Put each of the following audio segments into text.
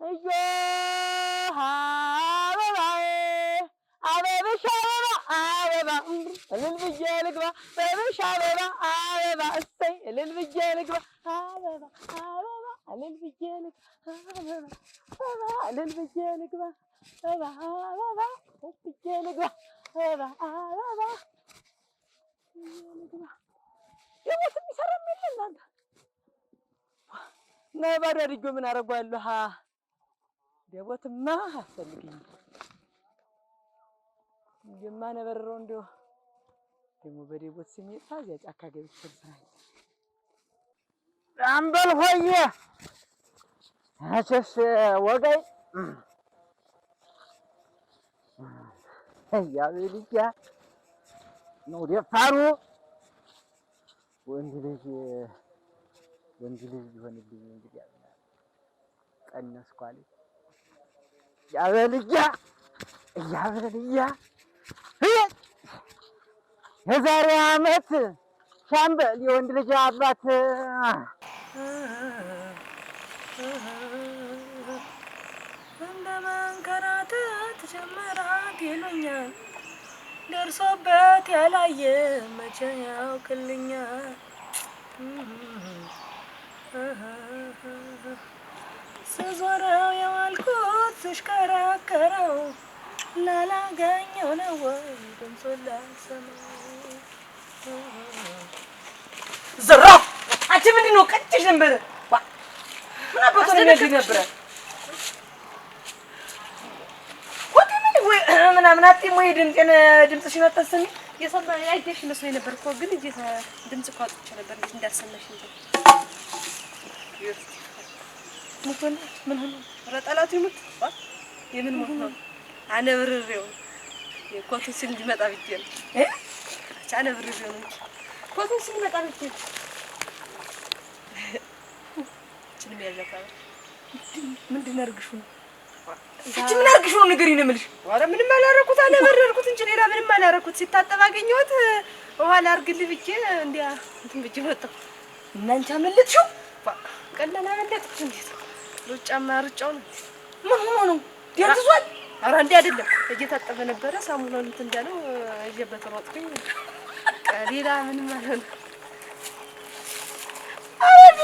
እዮሃ አበባዬ አበብሽ አበባ እልል ብዬ ልግባ አበብሽ አበባ አበባ እሰይ እልል ብዬ ልግባ አበባ አበባ እልል ብዬ ልግባ አበባ እልል ብዬ ልግባ አበባ አበባ ብዬ ልግባ አበባ አበባ ልግባ የሞት የሚሰራ የለ እናንተ ነባዳ ልጆ ምን አደርገዋለሁ? ደቦትማ አያስፈልገኝም። እንደማ ነበረው እንደው ደግሞ በደቦት ስሜ ታዚያ ጫካ ገብቼ ልስራኝ። አምበል ሆዬ አቸስ ወጋይ ያብልያ ነው ደፋሩ ወንድ ልጅ ቢሆንልኝ እንግዲህ ቀነስኩ አለ ያበልያ የዛሬ ዓመት ሻምበል የወንድ ልጅ አባት እንደ መንከራተት ጀመራት ይሉኛል ደርሶበት ያላየ መቼ ያውቅልኛል ስዞረው የዋልኩት ስሽከረከረው ላላገኘው ነው ወይ ድምፁን ላልሰማው ዘራፍ አንቺ ምንድን ነው ቀጭሽ ነበር ምን አባቱ ነው የሚያደርግ ነበር ምናምን አጥሞ ድምፅሽን አታሰሚ የሰማ አይደሽ መስሎኝ ነበር እኮ ግን እዚህ ድምጽ እኮ አጥቼ ነበር እንዴ እንዳሰማሽ እንዴ ሙቶን ምን ሆነ ረጣላቱ ይሙት የምን ሞት ነው አነብርሬው የኮቱ ሲል እንዲመጣ ብዬ ነው አነብርሬው ነው ኮቱ ሲል እንዲመጣ ብዬ እቺን የሚያዣታ ምንድን አርግሹ ነው እቺ ምን አርግሹ ነው ንገሪኝ ነው የምልሽ ኧረ ምንም አላረኩት አነበረርኩት እንጂ ሌላ ምንም አላረኩት ሲታጠብ አገኘሁት ውሃ ላርግልህ ብዬ እንዲያ እንትን ብዬ ወጣሁ እና አንቺ አመለጥሽው ቀላል አመለጥኩት እንዴት ሩጫማ ሩጫው ነው ምን ሆኖ ነው ደርሷል ኧረ እንዴ አይደለም እየታጠበ ነበረ ሳሙናውን እንትን እንዳለው እየበት ሮጥኩኝ ሌላ ምንም አልሆነ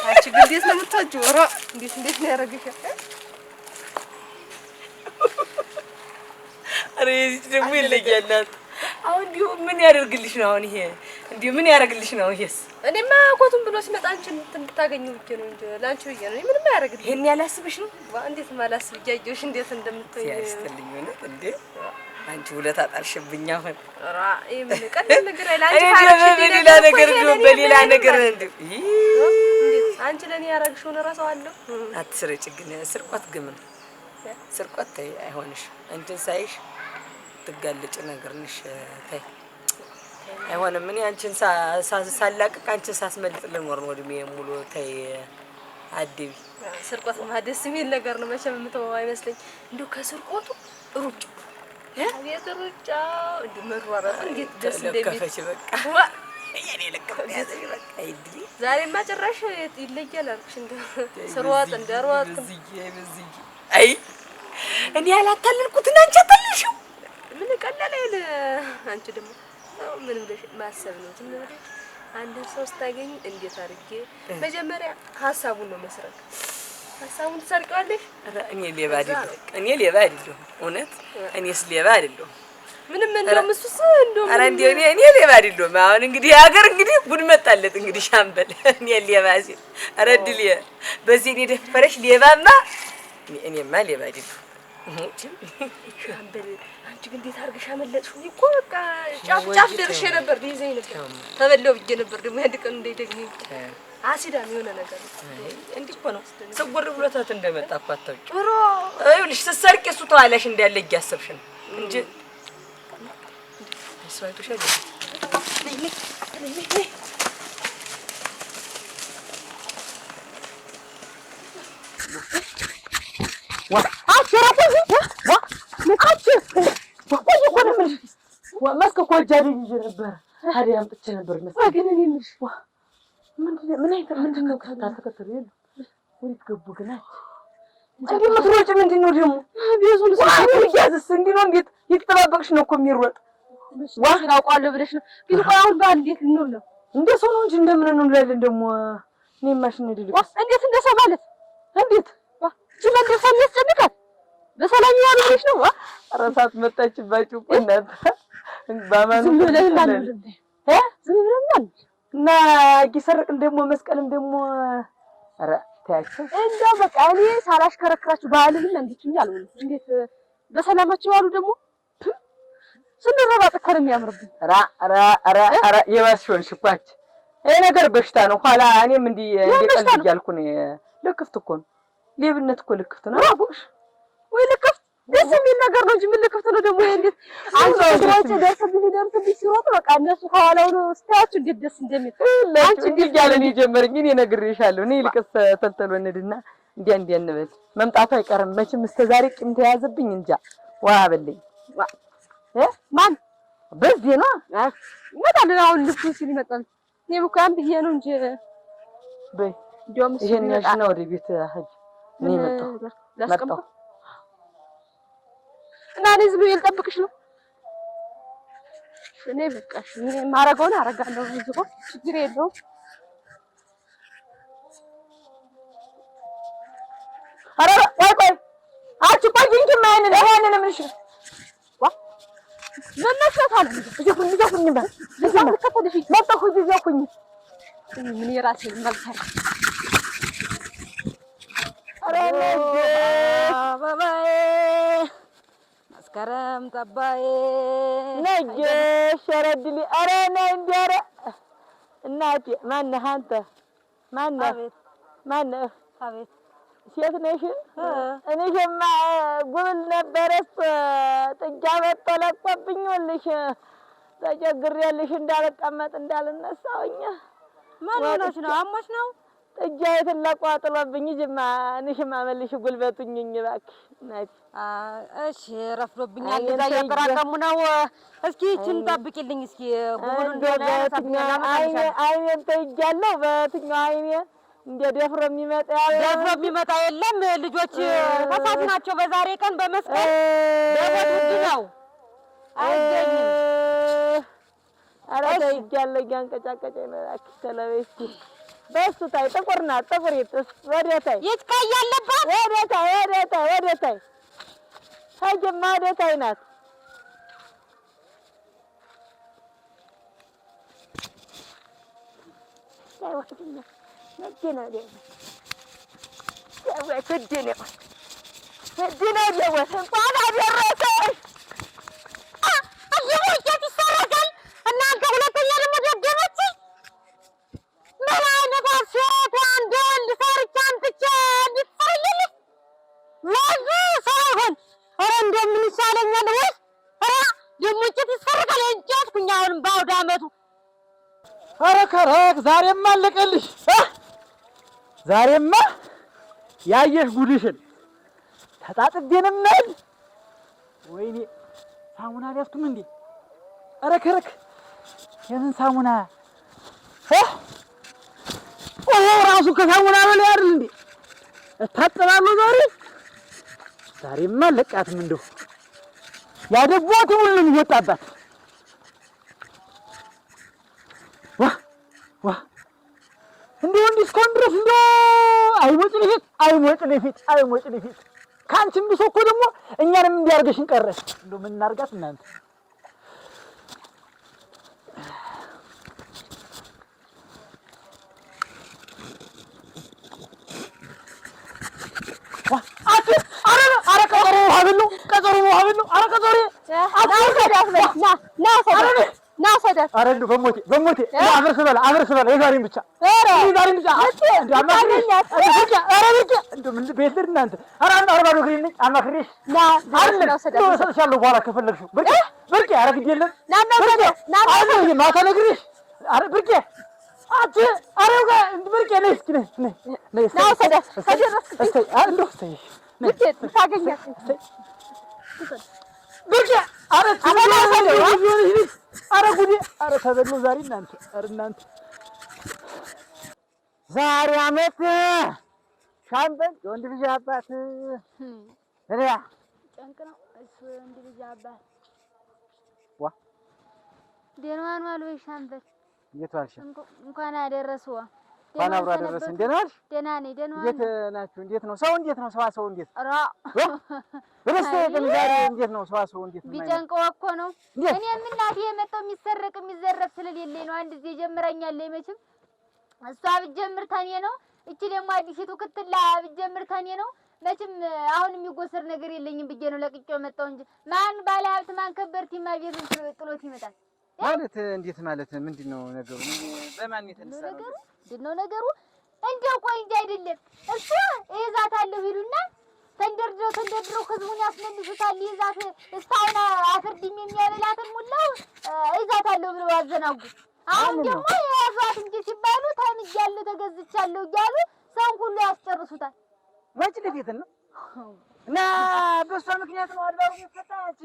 አንቺ ግን እንዴት ነው የምትወጂው ኧረ እንዴት ነው ያደረገሽ አሬ ደግሞ ይለያል አሁን እንዲሁ ምን ያደርግልሽ ነው አሁን ይሄ እንዲሁ ምን ያደርግልሽ ነው ይሄስ እኔማ ኮቱን ብሎ ሲመጣ አንቺን እንድታገኘው ብቻ ነው እንጂ ላንቺ ብዬ ነው ምንም ያደርግልሽ ይሄን ያላስብሽ ነው እንዴት ማላስብ እያየሁሽ እንዴት እንደምትይ ያስተልኝ ነው እንዴ አንቺ ሁለት አጣልሽብኝ አሁን ኧረ ይሄ ቀላል ነገር አይላንቺ በሌላ ነገር እንዴ አንቺ ለኔ ያረግሽውን እረሳዋለሁ አትስረጭ ግን ስርቆት ግም ነው ስርቆት አይሆንሽ አንቺን ሳይሽ ትጋለጭ ነገር ነሽ ታይ አይሆንም ምን አንቺን ሳላቅቅ አንቺን ሳስመልጥ ልኖር ነው እድሜ ሙሉ ታይ አድቢ ስርቆት ማደስ የሚል ነገር ነው መቼም የምተወው አይመስለኝ እንደው ከስርቆቱ ሩጭ አቤት ሩጫ እንደ መሯሯጥ እንዴት ደስ እንደሚል በቃ የኔ ለቀም ያዘኝ በቃ ይድሪ ዛሬማ ጭራሽ ይለያል አልኩሽ እንደው ስርዋጥ እንደሯጥ በዚህ አይ እኔ ያላታለልኩት አንቺ አታለልሽው ምን ቀላል አይደል አንቺ ደግሞ ምን ብለሽ ማሰብ ነው ዝም ብለሽ አንድ ሰው ስታገኝ እንዴት አድርጌ መጀመሪያ ሐሳቡን ነው መስረቅ ሐሳቡን ትሰርቀዋለሽ እኔ ሌባ አይደለሁ እውነት እኔስ ሌባ አይደለሁ ምንም እንደውም እሱስ እንደውም ኧረ እንደው እኔ ሌባ አይደለሁ አሁን እንግዲህ ሀገር እንግዲህ ጉድ መጣለት እንግዲህ ሻምበል እኔ ሌባ ሲል ኧረ ድል በዚህ እኔ ደፈረሽ ሌባማ እኔማ ሌባ አይደለሁ ሻምበል አንቺ ግን እንዴት አድርገሽ አመለጥሽው እኮ በቃ ጫፍ ደርሼ ነበር ሊይዘኝ ነበር ተበለው ብዬ ነበር ደግሞ አንድ ቀን እንደይደግኝ አሲዳም የሆነ ነገር እንዴ እኮ ነው ሰጎር ብሎታት እንደመጣ እኮ አታውቂ ሮ አይልሽ ተሰርቂ እሱ ተዋላሽ እንዳለ እያሰብሽ ነው እንጂ እሷይቶሽ አይደል መስከ ኮጃሪ ይዤ ነበር ታዲያ አምጥቼ ነበር መስከ ግን እኔ ምንሽ ምንድነው ከታ ተከተሉ ወይስ ገቡ ግን እንዴ ምትሮጭ ምንድነው ደግሞ ቤዙን ያዝስ እንዴ ነው እንዴት ይተባበቅሽ ነው እኮ የሚሮጥ ዋሽን አውቃለሁ ብለሽ ነው ግን ቆይ አሁን ባል እንዴት ልንሆን ነው እንደ ሰው ነው እንጂ እንደምን ነው እንላለን ደግሞ እኔ ማሽን አይደለም እንዴት እንደ ሰው ማለት እንዴት ጅመል ፈን ያስጨንቃል በሰላም ያሉ ብለሽ ነው ራሳት መጣችባችሁ እኮ እናንተ ባማኑ ዝም ብለን እና ጊሰርቅን ደግሞ መስቀልም ደግሞ ኧረ ታያችሁ እንደው በቃ እኔ ሳላሽከረክራችሁ ባልልም እንድትኛ አልሆነ እንዴት በሰላማችሁ ያሉ ደግሞ ስንረባጥ ከር የሚያምርብኝ ራ የባስሽውን ሽኳች ይሄ ነገር በሽታ ነው ኋላ እኔም እንዲህ እንደቀልድ እያልኩ ነው ልክፍት እኮ ነው ሌብነት እኮ ልክፍት ነው አቦሽ ወይ ልክፍት ደስ የሚል ነገር ነው እንጂ ምን ልክፍት ነው ደግሞ እንዴት አንቺ ደርሰብኝ ሲሮጥ በቃ እነሱ ከኋላው ነው ስታያችሁ እንዴት ደስ እንደሚል አንቺ እንዴት ያለን ይጀምርኝ እኔ ነግሬሻለሁ እኔ ልቅስ ተልተሎ እንድና እንዲያ እንበል መምጣቱ አይቀርም መቼም እስከ ዛሬ ቂም ተያዘብኝ እንጃ ዋ በለኝ ማን በዚህ ነው ይመጣል አሁን ልብሱ ሲል ይመጣል እኔም እኮ ያን ብዬሽ ነው እንጂ በይ እንደውም ይሄን ያሽና ወደ ቤት ሂጅ እኔ መጣሁ እና እኔ ዝም ብዬ ልጠብቅሽ ነው እኔ በቃሽ እኔ ማረገውን አረጋለሁ ዝቆ ችግር የለውም ኧረ ቆይ አንቺ ቆይ እንጂ ማንንም እሺ ለነሽታለ እዚህ ባል ለዛም ተከተልሽ መጣሁ እዚያኩኝ ምን የራሴ መልካም ኧረ ባባዬ መስከረም ጠባዬ ነጌ ሸረድሊ ኧረ ነይ እንደ ኧረ እናቴ ማነህ አንተ ማነህ ማነህ አቤት ሴት ነሽ እኔሽማ ጉብል ነበረስ ጥጃ መጥቶ ለቆብኝ ወልሽ ተቸግሬልሽ እንዳልቀመጥ እንዳልነሳውኝ ማን ሆነሽ ነው አሞሽ ነው ጥጃ የተላቋ ጥሎብኝ ጅማ ንሽማ መልሽ ጉልበቱኝኝ እባክሽ እናቴ እሺ ረፍዶብኛል እንደዛ እያቀራቀሙ ነው እስኪ እቺን ጠብቂልኝ እስኪ ጉብሉ እንደሆነ አይኔን ተይጃለሁ በትኛው አይኔ እንደ ደፍሮ የሚመጣ የለም ልጆች ተሳት ናቸው በዛሬ ቀን በመስቀል ደቦት ውድ ነው አይገኝም ኧረ ተይጃለሁ ያንቀጫቀጨኝ ነው እባክሽ ተለበስኪ በሱ ታይ ጥቁር ናት ጥቁሪት ወደታይ ይጭቃይ ያለባት ወደታይ ሀጀማ ወደታይ ናት አይወስድኝ ነጅና ደም ያወሰድኝ ሰድና ደወሰ እንኳን አደረሰሽ አየወያት ይሰረጋል እናንተ ሁለተኛ ደግሞ ደገመች ምን አይነት ሴት አንድ ወንድ ሰርቻ አንጥቼ ልትፈይል ለዙ ሳይሆን ኧረ እንደምን ይሻለኛል ወይ ኧረ ደግሞ እንጨት ይሰረጋል እንጨት ኩኛ አሁንም በአውደ ዓመቱ ኧረ ከረክ ዛሬማ አለቀልሽ ዛሬማ ያየሽ ጉድሽን ተጣጥቤንም ነን ወይኔ ሳሙና አልያዝኩም እንዴ ኧረ ከረክ የምን ሳሙና ራሱ ከሳሙና በላይ አይደል እንዴ እታጠባለሁ ዛሬማ አለቃትም እንደው ያደጓት ሁሉም ይወጣባት ዋ እንደው እስካሁን ድረስ እንደው አይሞጭ ለፊት ከአንቺም ብሶ እኮ ደግሞ እኛንም እንዲያርገሽን ቀረሽ እንደው ምን እናርጋት እናንተ ኧረ ቀጠሮ ሀብል ነው ኧረ ቀጠሮ ና ሰደፍ ኧረ እንደው በሞቴ አብረስ በላ የዛሬን ብቻ እንደው ምን ቤት ልሂድ እናንተ ኧረ ባዶ እግሬን ነኝ አማክሬሽ እሰጥሻለሁ በኋላ ከፈለግሽው ብርቄ ኧረ ግድ የለም ማታ ነግሬሽ ኧረ ብርቄ አንቺ ኧረ ብርቄ ነይ እስኪ ነይ እንደው ታገኛት ብርቄ ኧረ ጉዴ ኧረ ተበሉ ዛሬ እናንተ ዛሬ ዓመት ሻምበል የወንድ ልጅ አባት እሪያ ጨንቅ ነው እሱ ወንድ ልጅ አባት ዋ ደህና ዋሉ ወይ ሻምበል? እንዴት ዋልሽ? እንኳን አደረሰው። እንኳን አብሮ አደረሰን። ደህና ዋልሽ? ደህና ነኝ። ደህና እንዴት ናችሁ? እንዴት ነው ሰው? እንዴት ነው ሰው እንዴት ኧረ በረስተ ዛሬ እንዴት ነው ሰው እንዴት ነው? ቢጨንቀው እኮ ነው። እኔም እናቴ የመጣው የሚሰረቅ የሚዘረፍ ስለሌለኝ ነው። አንድ ጊዜ ጀምረኛለች መቼም እሷ ብትጀምር ተኔ ነው። እቺ ደግሞ አዲሲቱ ክትላ ብትጀምር ተኔ ነው። መቼም አሁን የሚጎሰር ነገር የለኝም ብዬ ነው ለቅቄው መጣው እንጂ ማን ባለ ሀብት ማን ከበርቲማ ቤቱን ጥሎት ይመጣል ማለት እንዴት ማለት ምንድነው ነገሩ? በማን የተነሳ ነገሩ? ምንድነው ነገሩ? እንደው ቆይ እንጂ አይደለም እሱ እይዛታለሁ ይሉና ተንደርድረው ህዝቡን ያስመልሱታል። ይዛት እስካሁን አፍርድም የሚያበላትን ሙላው እይዛታለሁ ብለው አዘናጉ። አሁን ደግሞ የያዟት እንጂ ሲባሉ ታምጃለሁ ተገዝቻለሁ እያሉ ሰውን ሁሉ ያስጨርሱታል። ወጭ ለፊት ነው እና በሷ ምክንያት ነው አድባሩ ይፈታች።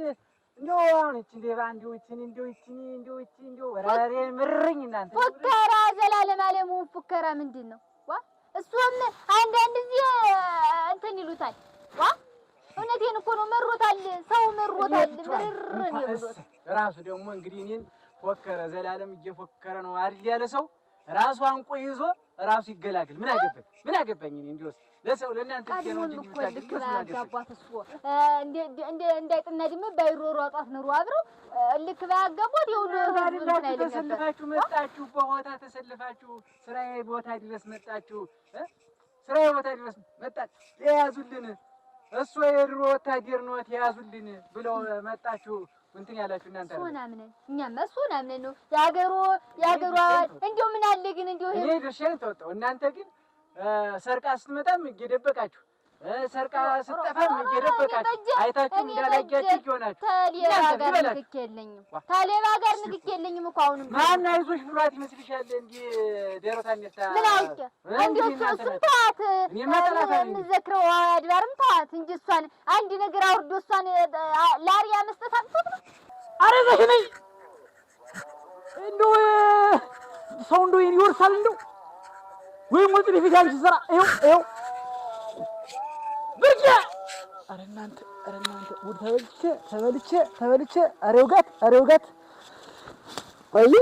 እንደው አሁን እቺ እንደባ እንደው ወራሬ ምርኝ እናንተ ፉከራ ዘላለም አለሙ ፉከራ ምንድን ነው? ዋ እሱም አንዳንድ ጊዜ እንትን ይሉታል። ዋ እውነቴን እኮ ነው። መሮታል፣ ሰው መሮታል። ምርር ነው ራሱ ደግሞ እንግዲህ እኔን ፎከረ ዘላለም እየፎከረ ነው አይደል ያለ ሰው ራሱ አንቆ ይዞ ራሱ ይገላግል። ምን አገባኝ እኔ እንደውስ ለሰው ለእናንተ ነው እንጂ ልክ እንዳይጥና ድመ ባይሮሯጧት ኑሮ አብረው ልክ ባያጋቧት ይሁን ተሰልፋችሁ መጣችሁ፣ በቦታ ተሰልፋችሁ ስራዬ ቦታ ድረስ መጣችሁ፣ ስራዬ ቦታ ድረስ መጣችሁ። የያዙልን እሱ የድሮ ወታደር ነው የያዙልን ብለው መጣችሁ። እንትን ያላችሁ እናንተ ሶናምን እኛማ ሶናምን ነው ያገሩ እንደው ምን አለ ግን እንደው እኔ ድርሻዬን ተወጣሁ። እናንተ ግን ሰርቃ ስትመጣም እየደበቃችሁ ሰርቃ ስትጠፋም እየደበቃችሁ አይታችሁ እንዳላያችሁ ይሆናችሁ። ታሌባ ጋር ንክክ የለኝም እኮ አሁንም ማን አይዞሽ ብሏት ይመስልሻል? እንዴ ደረታ ነታ ምን አውቄ እንዴ እሱን ተዋት። የምዘክረው አድባርም ተዋት እንጂ እሷን አንድ ነገር አውርዶ እሷን ላሪያ መስጠት አጥቶት ነው። ኧረ ዘሽ ነኝ እንደው ሰው እንደው ይወርሳል እንደው ወይ ሞት ለፊት አንቺ ዘራ ይኸው ብርቄ ኧረ እናንተ ውድ ተበልቼ ኧረ ውጋት ወይ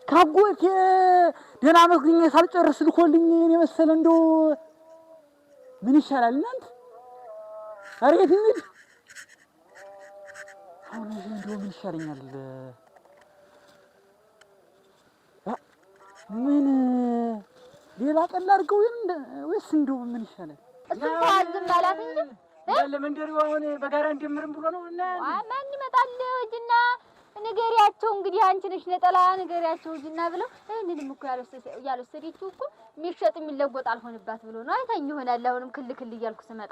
ካጎቴ ደህና መስግኜ ሳልጨርስ ልኮልኝ እኔ መሰለ እንደው ምን ይሻላል እናንተ? ኧረ የት እንሂድ አሁን? እንደው ምን ይሻለኛል? ምን ሌላ ቀን ላድርገው ወይስ እንደው ምን ይሻላል? እሱን ተዋዝም አላት እንጂ ለመንደሪው አሁን በጋራ እንደምርም ብሎ ነው እና ማን ይመጣል ወጅና ንገሪያቸው እንግዲህ አንቺ ነሽ ነጠላ ንገሪያቸው ወጅና ብለው እኔንም እኮ ያልወሰደችው እኮ የሚሸጥ የሚለወጥ አልሆንባት ብሎ ነው። አይታኝ ይሆናል አሁንም ክል እያልኩ ስመጣ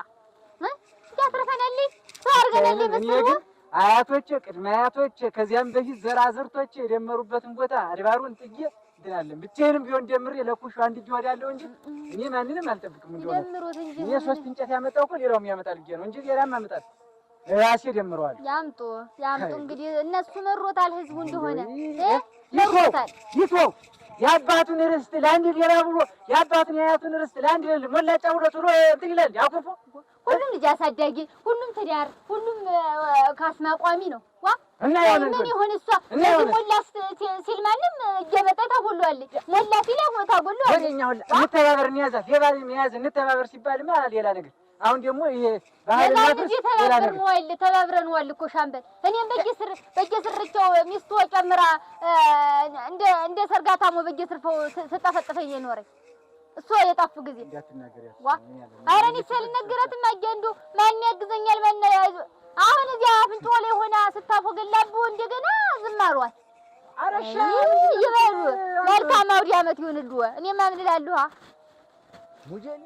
ያትረፈናልኝ ሰው አድርገናል መስሎ አያቶቼ ቅድመ አያቶቼ ከዚያም በፊት ዘራዝርቶቼ የደመሩበትን ቦታ አድባሩን ጥዬ እንድናለን ብቻዬንም ቢሆን ደምሬ ለኩሽ አንድ እጅ ወዳለው እንጂ እኔ ማንንም አልጠብቅም። እንደሆነ እኔ 3 እንጨት ያመጣው እኮ ሌላውም ያመጣል ብዬ ነው እንጂ ሌላም ያመጣል ራሴ ደምረዋል። ያምጡ እንግዲህ እነሱ መሮታል ህዝቡ እንደሆነ መሮታል። ይተው የአባቱን ርስት ለአንድ ሌላ ብሎ የአባቱን የአያቱን ርስት ለአንድ ሞላጫ ብሎ ጥሎ እንትን ይላል ያኩርፎ። ሁሉም ልጅ አሳዳጊ፣ ሁሉም ትዳር፣ ሁሉም ካስማቋሚ ነው። ዋ እና ምን ይሁን እሷ ሞላ ሲል ማንም እየመጣ ታጎሏለች። ሞላ ሲል ታጎሏለች። ወደኛ ሁላ እንተባበር እንያዛት የባል እንያዝ እንተባበር ሲባልማ ሌላ ነገር። አሁን ደግሞ ይሄ ባህል ማለት ሌላ ነገር ተባብረንዋል እኮ ሻምበል። እኔም በየስርቸው ሚስቱ ጨምራ እንደ ሰርጋታሞ በየስርፈው ስጠፈጥፈኝ የኖረኝ እሷ የጣፉ ጊዜ ዋ ኧረ እኔ ሳልነግራት ማጀንዱ ማን ያግዘኛል? ማን ያዙ? አሁን እዚያ አፍንጮ ላይ ሆና ስታፎገላቡ እንደገና ዝም አሏት። አረሻ ይበሉ መልካም አውዲ ዓመት ይሁንልዎ። እኔማ ምን እላለሁ? ሙጀል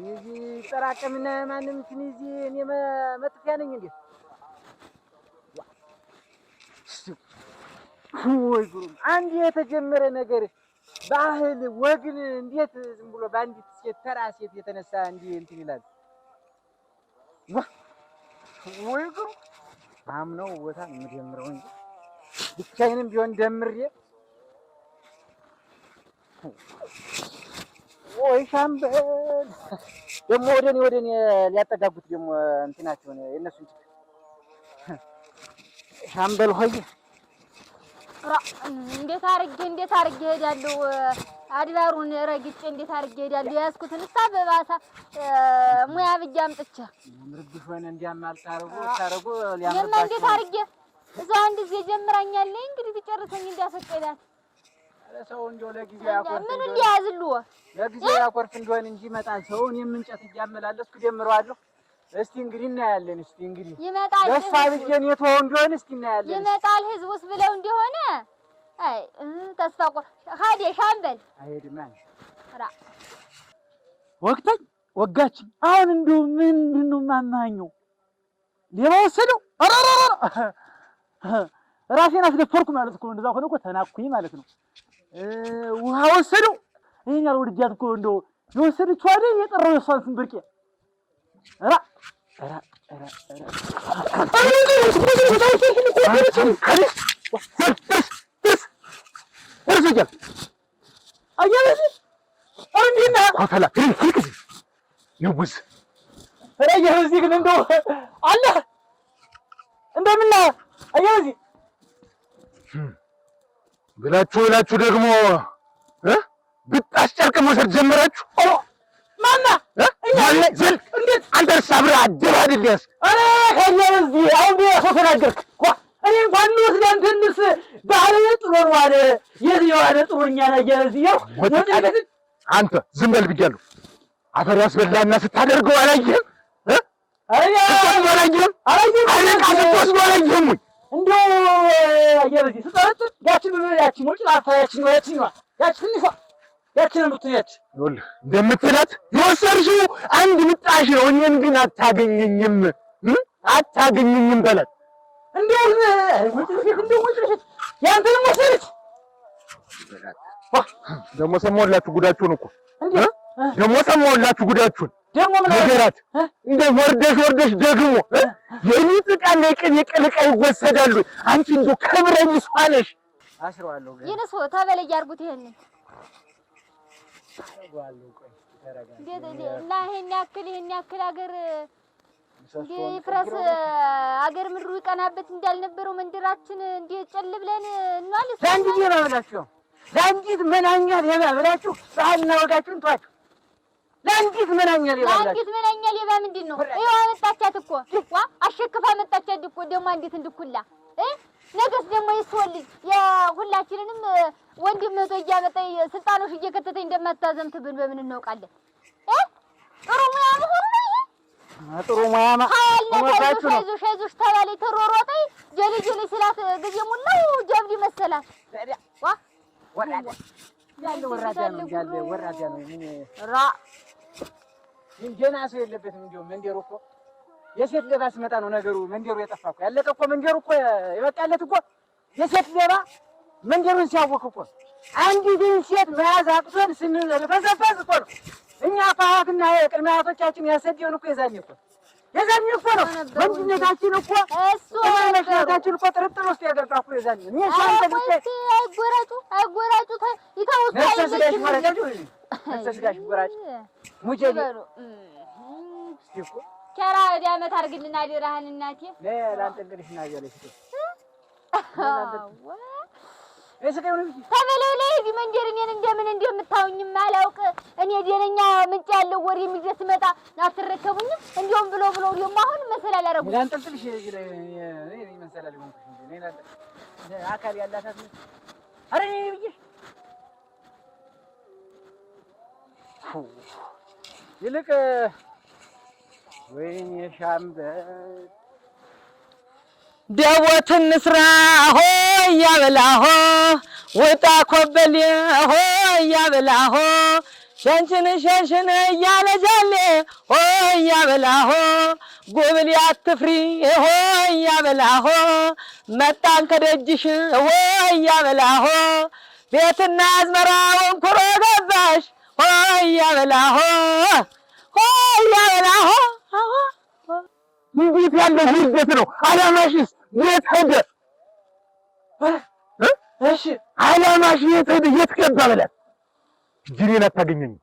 ይዚ ተራቀምና ማንም ትንዚ እኔ መጥፊያ ነኝ እንዴ? ወይ ጉሩም አንድ የተጀመረ ነገር ባህል ወግን እንዴት ዝም ብሎ ባንዲት ሴት ተራ ሴት የተነሳ እንዲህ እንትን ይላል? ወይ ጉሩ አምነው ቦታ የምደምረው እንጂ ብቻዬንም ቢሆን ደምሬ ወይ ሻምበል ደግሞ ወደኔ ሊያጠጋጉት ደግሞ እንትናቸውን የእነሱን ሻምበል ሆይ እንዴት አርጌ ሄዳለሁ? አድባሩን ረግጬ እንዴት አርጌ ሄዳለሁ? ያዝኩትን በባሳ ሙያ ብዬ አምጥቼ ምርብሽ ሆነ እንዲያማልታረጉ ታረጉ ለማ እንዴት አርጌ እዛው አንድ ጊዜ ጀምራኛለኝ። እንግዲህ ቢጨርሰኝ እንዳሰቀዳት ሰው እንደው ለጊዜው ያኮርፍ ምን እንዲያዝሉ ለጊዜው ያኮርፍ እንደሆነ እንጂ ይመጣል። ሰው እኔም እንጨት እያመላለስኩ ጀምረዋለሁ። እስቲ እንግዲህ እናያለን። እስቲ እንግዲህ ይመጣል ደስ አብጀን የተወው እንደሆነ እስቲ እናያለን። ይመጣል ህዝቡስ ብለው እንደሆነ አይ ተስፋ ሀዴ ሻምበል አይሄድም ራ ወቅተኝ ወጋች። አሁን እንደው ምንድን ነው የማማኘው? ሌባ ወሰደው። ራሴን አስደፈርኩ ማለት እኮ እንደዛ ሆነ እኮ ተናኩኝ ማለት ነው። ውሃ ወሰደው። ይሄን ያለው ወድጃት እኮ እንደው የወሰደችው አይደል የጠራው የሷን ስም ብርቄ ብላችሁ ደግሞ ብጣሽ ጨርቅ መውሰድ ጀመራችሁ። ማና ዘል እንዴት አንተስ አብረህ አደባድልያስ አረ ከዚህ አሁን ቢያሶ ተናገርክ እኮ እኔ እንኳን ነው ስለንተንስ ባህል ጥሩር ዋለ የዚያዋለ ጥሩኛ ነገር እዚያው አንተ ዝም በል ብያለሁ። አፈር ያስበላና ስታደርገው አላየህም? አላየህም? እንደው አየበዚህ ስጠረጥር ያችን ወጭ አፋያችን ወያችን ትንሿ ያችን ምትያች ይኸውልህ እንደምትላት የወሰድሽው አንድ ምጣሽ ነው። እኔን ግን አታገኘኝም በላት። እንደው ያንተን ወሰደች። ደግሞ ሰማሁላችሁ ጉዳችሁን እኮ ደግሞ ሰማሁላችሁ ጉዳችሁን። ደግሞ ምን ነገራት እንደ ወርደሽ ደግሞ የሊጥ ዕቃና የቅቤ ዕቃ ይወሰዳሉ። አንቺ እንደው ከብረኝ ሷነሽ አሽሯለሁ ግን ይነሱ ተበለይ አድርጉት ይሄን እና ይሄን ያክል አገር ፍረስ አገር ምድሩ ይቀናበት እንዳልነበረው መንደራችን እንደ ጨል ብለን እንዋልስ ዛንጊት ነው ዛንጊት መናኛ ሌባ ብላችሁ ባህልና ወጋችሁን ተዋችሁ። ዛንጊት መናኛ ሌባ ምንድን ነው? ይኸው አመጣቻት እኮ አሸክፋ አመጣቻት እኮ ደግሞ አንዲት እንድኩላ ነገስ ደግሞ ይስወልኝ የሁላችንንም ወንድም እህቶ እያመጣ ስልጣኖሽ እየከተተ እንደማታዘምትብን በምን እናውቃለን? ጥሩ ሙያ መሆኑ ነው ይሄ። ጥሩ ሙያ ማለታችሁ ነው። አይዞሽ ተባለ ተሮሮጠ ጀልጀል ስላት ጊዜ ሙላው ጀብድ መሰላት ወራዳ ነው ምን ራ ጀና ሰው የለበትም። እንደው መንደሩ እኮ የሴት ሌባ ሲመጣ ነው ነገሩ። መንደሩ የጠፋ እኮ ያለቀ እኮ መንደሩ እኮ የበቃለት እኮ የሴት ሌባ መንደሩን ሲያወቅ እኮ አንዲትን ሴት መያዝ አቅቶን ስንልፈሰፈስ እኮ ነው። እኛ አፋትና ቅድመ አያቶቻችን ያሰደውን እኮ የዛኔ እኮ ነው ወንድነታችን እኮ መሽነታችን እኮ ጥርጥር ውስጥ ያገባ እኮ የዛኔ አይጎራጩ ይተውስ ነፍሰስጋሽ ጎራጭ ሙጀሌ ቸራ ወዲያ ዓመት አድርግልና አደራህን እናቴ ለአንተ እንግዲህ እናያለሽ ተበለው ላይ መንደር እኔን እንደምን እንደምታውኝም አላውቅ። እኔ ደነኛ ምንጭ ያለው ወሬ የሚደርስ መጣ አትረከቡኝም። እንዲያውም ብሎ ደግሞ አሁን መሰላል አደረጉ ላንጠልጥልሽ እኔ መሰላል ሆንኩሽ እንጂ እኔ አካል ያላታት አረ እኔ ብዬሽ ይልቅ ወይኔ ሻምበል ደቦትን እንስራ ሆይ ያበላሆ ወጣ ኮበሌ ሆይ ያበላሆ ሸንሽን እያለጃሌ ሆይ ያበላሆ ጉብል አትፍሪ ሆይ ያበላሆ መጣን ከደጅሽ ሆይ ያበላሆ ቤትና አዝመራውን ኩሮ ገባሽ ሆይ ያበላሆ ሆይ ያበላሆ እንዴት ያለ ውርደት ነው! አላማሽስ የት ሄደ? እሺ አላማሽ የት ሄደ? የት ገባ በላት። እኔን አታገኘኝም።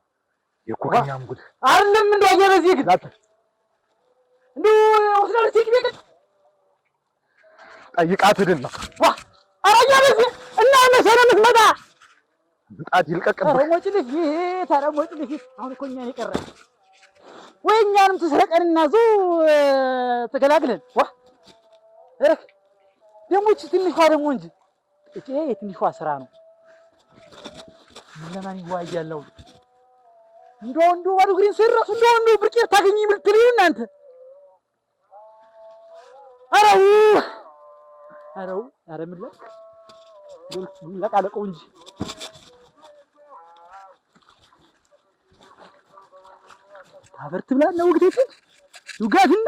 የኮከኛም ጉድ አይደለም እንደው አየበዚህ ግን እንደው ወስደህ ትይቅ ጠይቃት ድል ዋ አራያበዚህ እና መሰረት ምትመጣ ምጣድ ይልቀቅብህ። ተረሞጭልህ አሁን እኮ እኛን የቀረ ወይ እኛንም ትስረቀንና ዙ ተገላግለን ዋ እረክ ደግሞ እቺ ትንሿ ደግሞ እንጂ እቺ የትንሿ ስራ ነው። ለማን ይዋያለው እንደው ባዶ ግሪን ሲረሱ እንደው ብርቄ ታገኝ ምልትል እናንተ ኧረ ምን ለቃለቀው እንጂ ታበርት ብላ ነው ወግዴት ውጋትና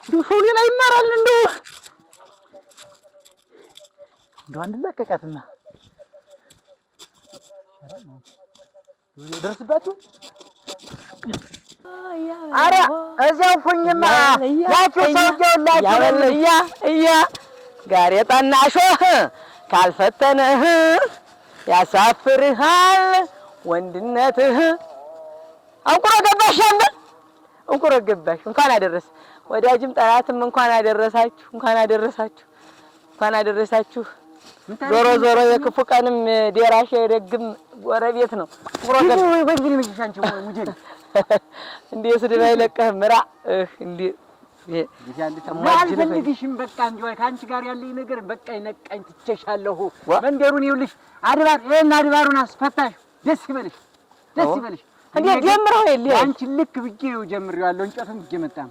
እንደው ሰው ሌላ ይማራል እንደው አንድ ለቀቃትና ደርስባችሁ ኧረ እዚያው ሁኝማ ያችሁ ሰውዬውላችሁ ጋሬጣና ሾህ ካልፈተነህ ያሳፍርሃል ወንድነትህ። እንቁሮ ገባሽ አንበል እንቁሮ ገባሽ። እንኳን አደረሰ ወዳጅም ጠላትም እንኳን አደረሳችሁ፣ እንኳን አደረሳችሁ፣ እንኳን አደረሳችሁ። ዞሮ ዞሮ የክፉ ቀንም ደራሽ የደግም ጎረቤት ነው። እንቁሮ ገባሽ እንዴ ስድብ አይለቀህም ምራ እንዴ አልፈልግሽም። በቃ እንዲሁ ከአንቺ ጋር ያለኝ ነገር በቃ ይነቃኝ ትቼሻለሁ። መንደሩን ይኸውልሽ አድባር ይሄን አድባሩን አስፈታሽ። ደስ ይበልሽ፣ ደስ ይበልሽ። እንዴ ጀምረው የለ አንቺን ልክ ብዬ ነው ጀምሬዋለሁ። እንጨቱን ብዬ መጣም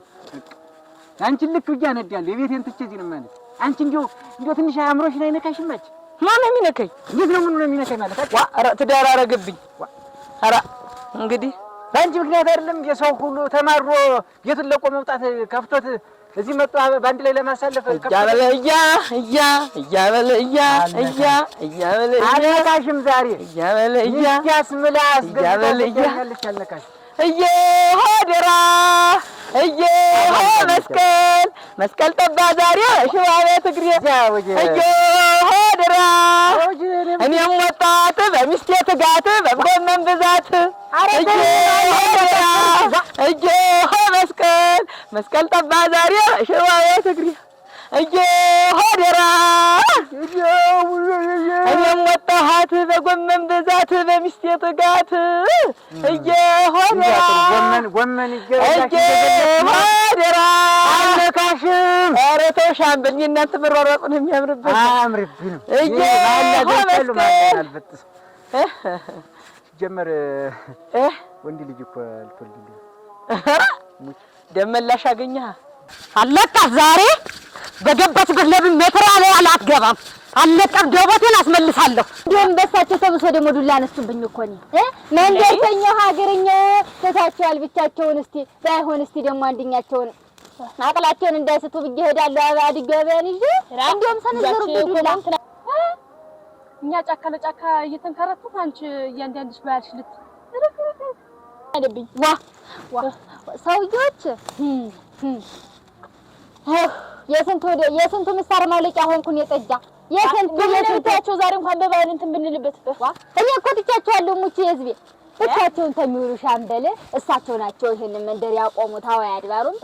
አንቺን ልክ ብዬ አነዳለሁ። የቤቴን ትቼ እዚህ ነው ማለት አንቺ እንዲሁ ትንሽ አእምሮሽ ላይ ነካሽም ማች ማን ነው የሚነካኝ? እንዴት ነው ምን ነው የሚነካኝ ማለት ዋ ኧረ ትዳራረገብኝ ኧረ እንግዲህ በአንቺ ምክንያት አይደለም የሰው ሁሉ ተማሮ ቤቱን ለቆ መውጣት ከፍቶት እዚህ መጣ ባንድ ላይ ለማሳለፍ እያበለያ አለካሽም ዛሬ እያበለያ ያስምላስ ገበያለሽ አለካሽ ሆደራ መስቀል ጠባ ዛሬ ሽባ ቤት እግሬ ሆደራ እኔም ወጣት በሚስቴ ትጋት በጎመን ብዛት መስቀል ጠባ ዛሬ ሽባ ቤት እግሬ ሆደራ እኔም ወጣት በጎመን ብዛት በሚስቴ ትጋት ሆደራ ሆደራ አለካሽም ኧረ ተው ሻምበል እናንተ መሯሯጥ ነው የሚያምርበት አያምርብንም ጀመር ወንድ ልጅ እኮ አልፈልግም ደመላሽ አገኘህ አለቃት ዛሬ በገባችበት ለምን ሜትር ላይ አላትገባም አለቃት ደቦቴን አስመልሳለሁ እንደም በሳቸው ተብሶ ደግሞ ዱላ አነሱብኝ እኮ ነው መንደርተኛው ሀገርኛው ተታቸዋል ብቻቸውን እስቲ ባይሆን እስቲ ደግሞ አንደኛቸውን አቅላቸውን እንዳይስቱ ብዬ ሄዳለሁ አድገበን ይዤ እንደም ሰነዘሩብኝ ዱላ እኛ ጫካ ለጫካ እየተንከራተቱ አንቺ እያንዳንድሽ ባያልሽ ልት አይደብኝ ዋ ሰውዬዎች የስንቱ ምሳር ማለቂያ ሆንኩኝ የጠጃ የስንቱ ዛሬ እንኳን በባህል እንትን ብንልበት እኔ እኮ ትቻቸዋለሁ ሙቼ የህዝቤ ብቻቸውን ተሚውሉ ሻምበል እሳቸው ናቸው ይሄንን መንደር ያቆሙት አዋይ አድባሩም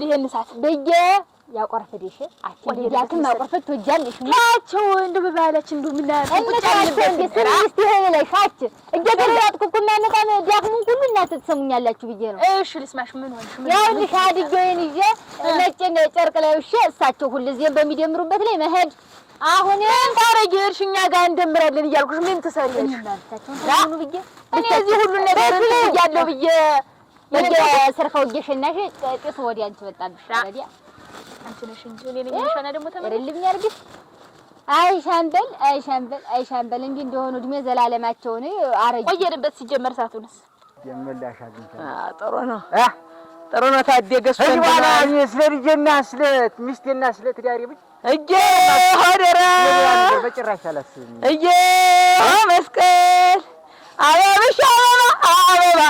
ይሄን ሰዓት በየ ያቆርፍልሽ አትዲያክም ማቆርፍት ወጃልሽ ታቸው እንደ በባህላችን እንዱ ምን እስቲ ሄለሽ አች እየተራጥኩ ማነቃም ዲያክሙ ሁሉ እናንተ ትሰሙኛላችሁ ብዬ ነው እሺ ልስማሽ ምን ሆነሽ ያው ልሻድገኝ ይዤ ነጭን ጨርቅ ላይ እሺ እሳቸው ሁሉ እዚህም በሚደምሩበት ላይ መሄድ አሁን ታረጊርሽ እኛ ጋር እንደምራለን እያልኩሽ ምን ትሰሪያለሽ ታውን ብዬ እኔ እዚህ ሁሉ ነገር ያለው ብዬ በየሰርፈው እየሸናሽ ጤስ ወዲያ አንቺ ወጣልሽ ወዲያ አንቺ ነሽ እንጂ እኔ ነኝ ሸና ደግሞ ተመረልኝ ያርግሽ አይ ሻምበል እንዴ እንደሆኑ እድሜ ዘላለማቸውን አረጅ ቆየንበት ሲጀመር ሳቱንስ የመላሽ አግኝታ ጥሩ ነው ታደገስ በኋላ ስለልጄና ስለ ሚስቴና ስለ ትዳሬ ብቻ ሆደራ በጭራሽ አላስብም መስቀል አበብሽ አበባ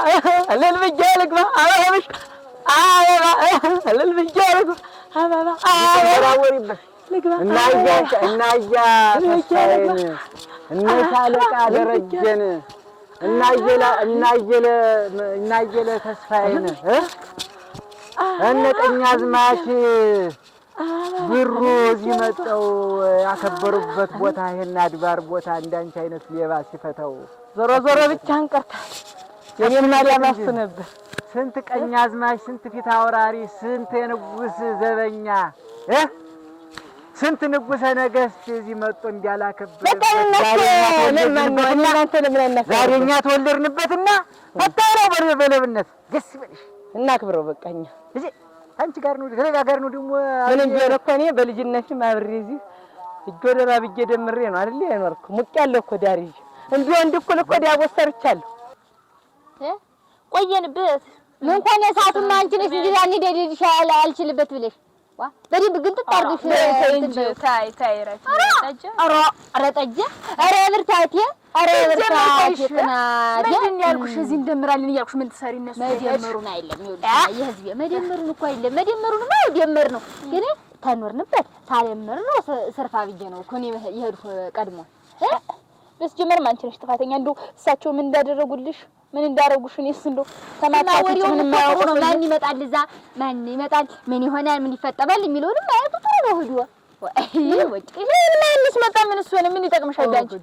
እልል ብዬ ልግባ አበብሽ አበባ እልል ብዬ ልግባ አበባ ወሪበት እናያ ተስፋዬን እነ ሻለቃ ደረጀን እናየለ ተስፋዬን እነ ቀኛዝማች ብሩ እዚህ መጠው ያከበሩበት ቦታ ይሄን አድባር ቦታ እንዳንቺ አይነት ሌባ ሲፈታው ዞሮ ዞሮ ብቻህን ቀርተሃል። የኔም ማዳም እሱ ነበር። ስንት ቀኛዝማች፣ ስንት ፊት አውራሪ፣ ስንት የንጉሥ ዘበኛ ስንት ንጉሠ ነገሥት እዚህ መጥቶ እንዲያላከብር ዛሬ እኛ ተወለድንበትና ፈታነው በለብነት ደስ ይበልሽ እናክብረው። በቃ እኛ እዚህ አንቺ ጋር ነው ከሌላ ጋር ነው ደግሞ ምንም ቢሆን እኮ እኔ በልጅነቴም አብሬ እዚህ እጅ ወደ ራብ እየደምሬ ነው አይደል የኖርኩ። ሙቅ ያለው እኮ ዳር ይዤ እንዲሁ አንድ እኩል እኮ ዳቦ ሰርቻለሁ። ቆየንበት ምን ኮነ ሰዓቱማ አንቺ ነሽ እንጂ ዛኔ ደልልሽ አልችልበት ብለሽ በደንብ ግን ትጣርግሽ እንጂ ታይ ረጭ ኧረ ጠጀ ኧረ ብርታቴ ኧረ ብርታቴ ጥናት ምን ያልኩሽ እዚህ እንደምራልን እያልኩሽ ምን ትሰሪ እነሱ መደመሩን አይደለም ይኸውልሽ የህዝብ መደመሩን እኮ አይደለም መደመሩን ነው ደመር ነው ግን ታኖርንበት ታለመር ነው ሰርፋ ብዬ ነው እኮ እኔ ይሄድኩ ቀድሞ በስጀመር ማንቺ ነሽ ጥፋተኛ እንደው እሳቸው ምን እንዳደረጉልሽ ምን እንዳረጉሽ እኔስ እንደው ተማጣጣው ምን ማያውቁ ነው ማን ይመጣል እዛ ማን ይመጣል ምን ይሆናል ምን ይፈጠራል የሚለውንም ማየቱ ጥሩ ነው ሂዶ ወጭ ማንስ መጣ ምን እሱ ምን ይጠቅምሻል ዳንቺ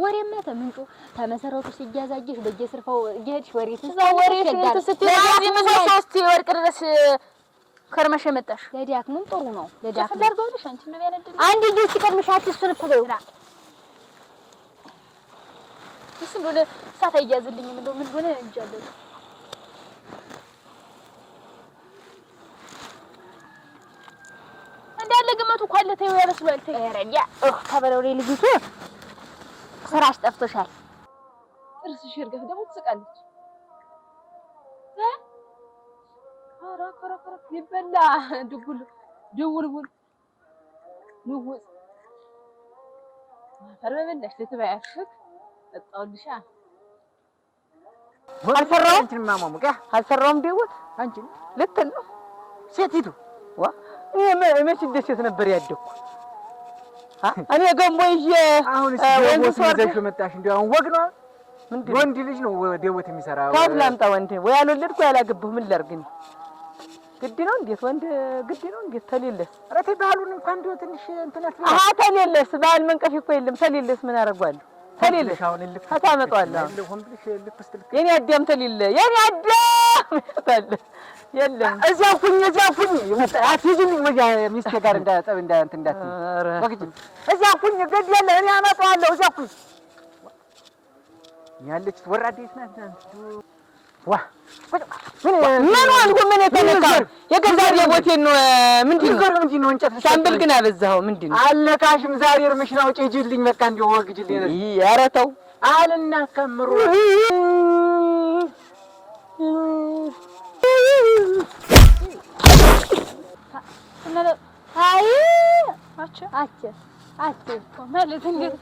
ወሬማ ተምንጩ ተመሰረቱ ሲያዛጅሽ በየስርፋው እየሄድሽ ወሬ ስትይ ምን ሶስት ወርቅ ድረስ ከርመሽ መጣሽ ለዲያክሙም ጥሩ ነው ለዲያክሙ ደርጎልሽ አንቺ ነው ያነደል አንድ ልጅ ሲቀርምሻት እሱን ተበይራ እሱ እንደሆነ ሳታ ይያዝልኝ እንደው ምን ሆነ እንጃለሁ እንዳለ ግመቱ ኳለ ተይው ያበስሏል ተይረኛ ተበለው ልጅቱ ስራሽ ጠፍቶሻል ጥርስሽ ይርገፍ ደግሞ ትስቃለች ኮራ ይበላ ድውልውል ንውስ ፈርበለሽ ለተባያሽ አጣውልሻ አልሰራውም እንትን ማማሙቃ አልሰራውም ደውት አንቺ ልትል ነው ሴቲቱ መቼ ደሴት ነበር ያደኩ እኔ ገንቦ ይዤ አሁን ወንድ ይዘሽው መጣሽ እንዴ አሁን ወግ ነው ምንድን ወንድ ልጅ ነው ደውት የሚሰራው ካት ላምጣ ወንድ ወይ አልወለድኩ ያላገባሁ ምን ላድርግ ነው ግድ ነው እንዴት ወንድ ግድ ነው እንዴት ተሌለስ አረቴ ባህሉን እንኳን እንደው ትንሽ እንትናት ተሌለስ ባህል መንቀፍ እኮ የለም ተሌለስ ምን አደርጋለሁ ተሌለሽ አሁን ልክ ታመጣዋለህ ለሆን ብለሽ ልክስት የኔ አዳም ተሌለ የኔ አዳም ታለ የለም እዚያ ሁኝ አትይዝልኝ ወዲያ ሚስቴ ጋር እንዳጠብ እንዳንተ እንዳት ወግጅ እዚያ ሁኝ ገድ ያለ እኔ አመጣዋለሁ እዚያ ሁኝ ያለች ወራዴት ናት ዋ ምን ዋልኩ ምን የተነካው የገዛር የቦቴን ነው ምንድን ነው እንጨት ሻምብል ግን አበዛው ምንድን ነው አለካሽም ዛሬ እርምሽን አውጪ ሂጂልኝ በቃ እንደው ወግጅልኝ ኧረ ተው አልናከምሩ አይ አቸ ማለት እንዴት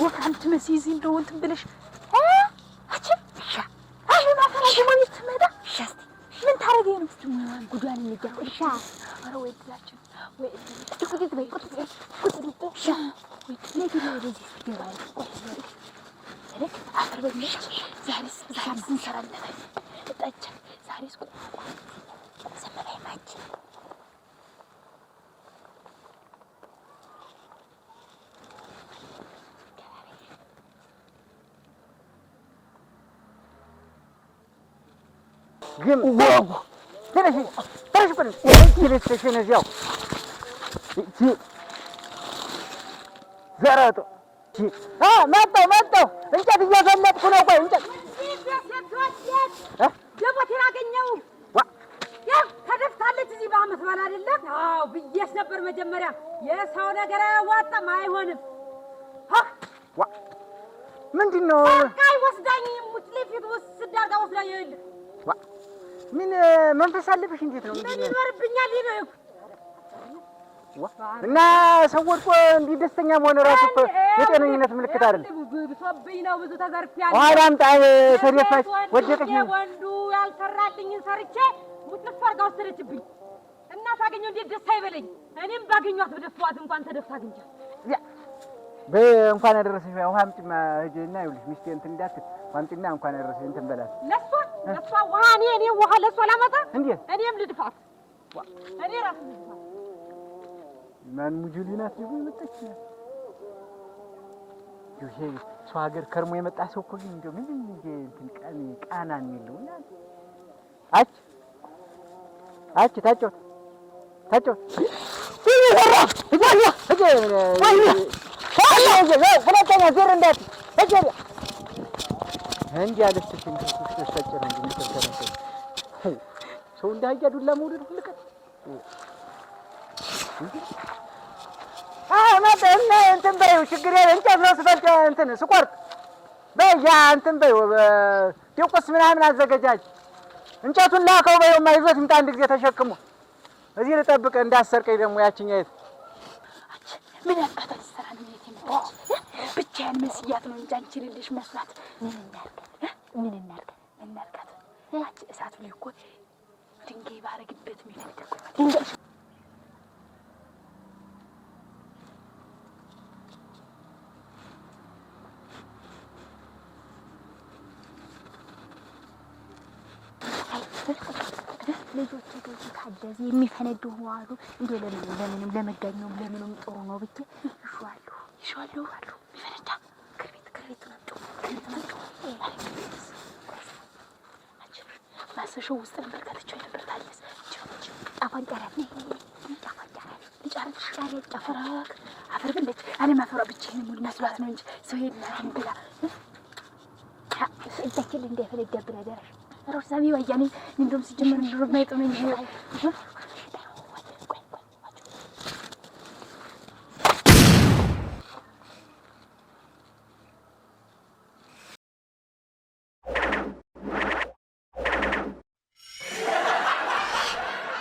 ወካንት መስይዝ እንደው እንትን ብለሽ አቸ አይ ማፈራሽ ምን ትመጣ ሻስቲ ምን ታረገኝ ነው እስቲ ጉዳን እንገርሽ አረ ወይ ትላችሁ ወይ ትኩት በይ ቁጥጥ ሻ ወይ ለዲ ለዲ ይገባል ለክ አፈር በሚሽ ዛሬስ እንሰራለን እጣቻ ዛሬስ ሰማይ ማች ግን ወው ተረሽ ቆን ይልት ተሸነዚያው እቺ ዘራቶ መጣው እንጨት እያፈለጥኩ ነው ቆይ እንጨት ደቦቴን አገኘው ያው ተደፍታለች እዚህ በአመት በላ አይደለም አዎ ብዬሽ ነበር መጀመሪያ የሰው ነገር አያዋጣም አይሆንም ምንድነው ቃይ ወስዳኝ ሙትለፊት ወስዳጋ ወስዳኝ ይልህ ምን መንፈስ አለብሽ እንዴት ነው ምን ይኖርብኛል ይበይ እና ሰው ወድቆ እንዲህ ደስተኛ መሆን ራሱ እኮ የጤነኝነት ምልክት አይደለም ብሶብኝ ነው ብዙ ተዘርፊያለሁ ዋዳምጣ ተደፋች ወደቀች ወንዱ ያልሰራልኝን ሰርቼ ሙትለፍ አርጋ ወሰደችብኝ እናት አገኘው እንዴት ደስ አይበለኝ? እኔም ባገኘኋት በደፍዋት እንኳን ተደፍታ አግኝቻት እንኳን አደረሰሽ። ውሃ አምጪማ ሂጂና ይኸውልሽ ሚስቴ እንትን እንዳትል አምጪና እንኳን አደረሰሽ እንትን በላት። ለእሷ ውሃ እኔ ውሃ ለእሷ ላመጣ እንዴት? እኔም ልድፋት እኔ ራሴ ልድፋት። ማን ሙጁሊናት ይሁን መጣች። ይሄ ሰው ሀገር ከርሞ የመጣ ሰው እኮ ግን እንደው ምንም እንትን ቃና የሚለውና አች ታጫው ሁለተኛ ዞር እንዳት እንዲህ አለችኝ። ተሰጨረ ሰው እንዳያ ዱላ መውደድ ሁልቀት መጠነ እንትን በይው ችግር የለም። እንጨት ነው ስፈልጥ እንትን ስቆርጥ በያ እንትን በይው ዲቁስ ምናምን አዘገጃጅ እንጨቱን ላከው በይውማ ይዞት ይምጣ አንድ ጊዜ ተሸክሞ እዚህ ልጠብቅ እንዳሰርቀኝ ደግሞ ያችኛይት ምን ያቃታል? ሰራ ነው የትምጣች ብቻዬን መስያት ነው እንጂ አንቺ ልልሽ መስራት ምን እናርጋት? ያቺ እሳቱ ላይ እኮ ድንጋይ ባረግበት የሚፈልግ ድንጋይ ልጆች ልጆች ታደዚ የሚፈነዱ አሉ እንዴ ለምንም ለመጋኘው ለምንም ጥሩ ነው ብቻ ይሻሉ አሉ ይፈነዳ ክርቢት ናቸው ማሰሾ ውስጥ ነበር ከተቸው ነበር ታየስ ጣፋንጫራት ልጫረሽ ጣፈራክ አፈር ብለች አለ ማፈራ ብቻዬን ሙሉ መስራት ነው እንጂ ሰው የለም ብላ እዛችን እንደፈለደብና ደረሽ ሮዛሚ ወያኔ እንደውም ሲጀመር እንደው ማይጠመኝ